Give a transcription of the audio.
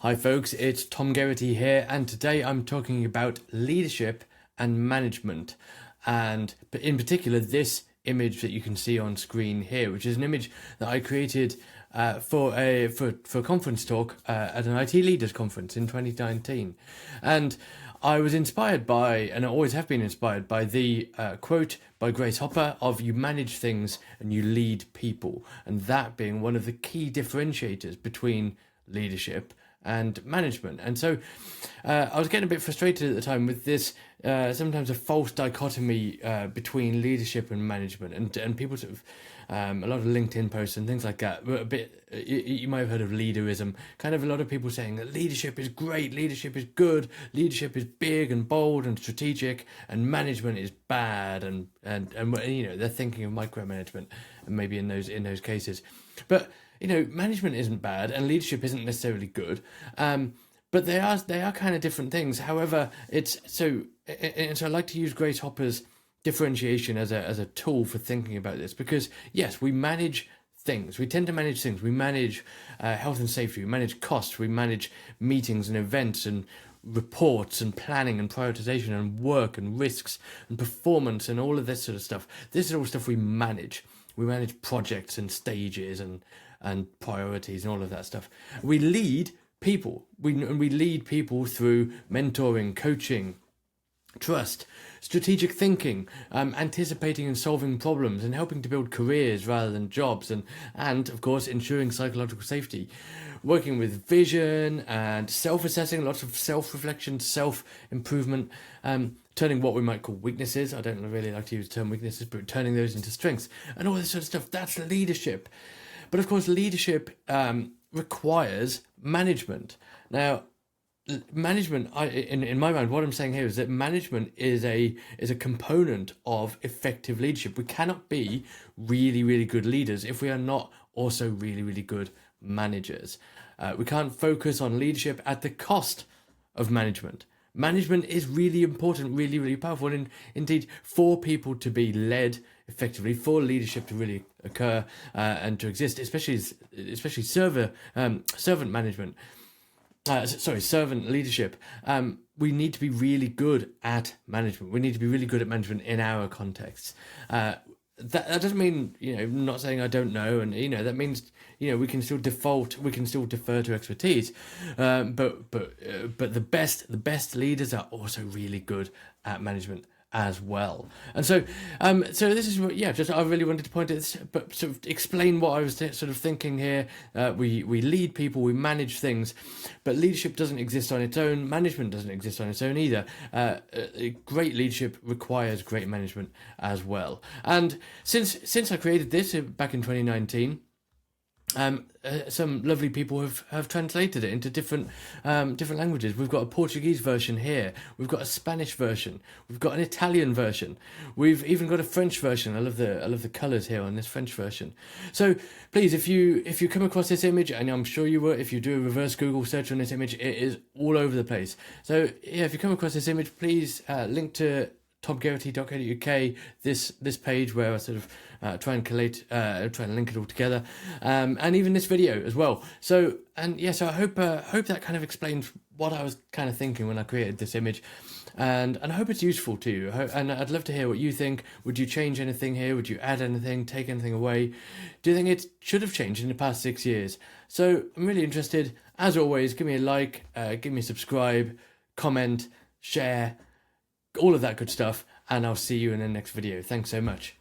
Hi folks, it's Tom Geraghty here, and today I'm talking about leadership and management, and in particular this image that you can see on screen here, which is an image that I created for a conference talk at an IT leaders conference in 2019, and I was inspired by, and I always have been inspired by, the quote by Grace Hopper of "You manage things and you lead people," and that being one of the key differentiators between leadership and management. And so I was getting a bit frustrated at the time with this sometimes a false dichotomy between leadership and management, and people sort of a lot of LinkedIn posts and things like that were a bit, you might have heard of leaderism, kind of a lot of people saying that leadership is great, leadership is good, leadership is big and bold and strategic, and management is bad, and you know, they're thinking of micromanagement and maybe in those cases. But you know, management isn't bad and leadership isn't necessarily good, but they are kind of different things. However, so I like to use Grace Hopper's differentiation as a tool for thinking about this, because yes, we manage things. We tend to manage things. We manage health and safety. We manage costs. We manage meetings and events and reports and planning and prioritization and work and risks and performance and all of this sort of stuff. This is all stuff we manage. We manage projects and stages and priorities and all of that stuff. We lead people. We lead people through mentoring, coaching, trust, strategic thinking, anticipating and solving problems, and helping to build careers rather than jobs, and of course ensuring psychological safety, working with vision and self-assessing, lots of self-reflection, self-improvement, turning what we might call weaknesses, I don't really like to use the term weaknesses, but turning those into strengths, and all this sort of stuff. That's leadership. But of course, leadership requires management. Now, management, in my mind, what I'm saying here is that management is a component of effective leadership. We cannot be really, really good leaders if we are not also really, really good managers. We can't focus on leadership at the cost of management. Management is really important, really, really powerful, and indeed, for people to be led effectively, for leadership to really occur and to exist, especially servant management. Servant leadership. We need to be really good at management. We need to be really good at management in our contexts. That doesn't mean, you know, I'm not saying I don't know, and you know, that means, you know, we can still defer to expertise, but the best leaders are also really good at management as well. And so this is what, just I really wanted to point at this, but sort of explain what I was sort of thinking here. We lead people, we manage things, but leadership doesn't exist on its own. Management doesn't exist on its own either. Great leadership requires great management as well. And since I created this back in 2019, some lovely people have translated it into different languages. We've got a Portuguese version here. We've got a Spanish version. We've got an Italian version. We've even got a French version. I love the colours here on this French version. So please, if you come across this image, and I'm sure you will, if you do a reverse Google search on this image, it is all over the place. So yeah, if you come across this image, please link to tomgeraghty.co.uk, this page where I sort of try and link it all together, and even this video as well. So I hope that kind of explains what I was kind of thinking when I created this image, and I hope it's useful to you. And I'd love to hear what you think. Would you change anything here? Would you add anything? Take anything away? Do you think it should have changed in the past 6 years? So I'm really interested. As always, give me a like, give me a subscribe, comment, share, all of that good stuff, and I'll see you in the next video. Thanks so much.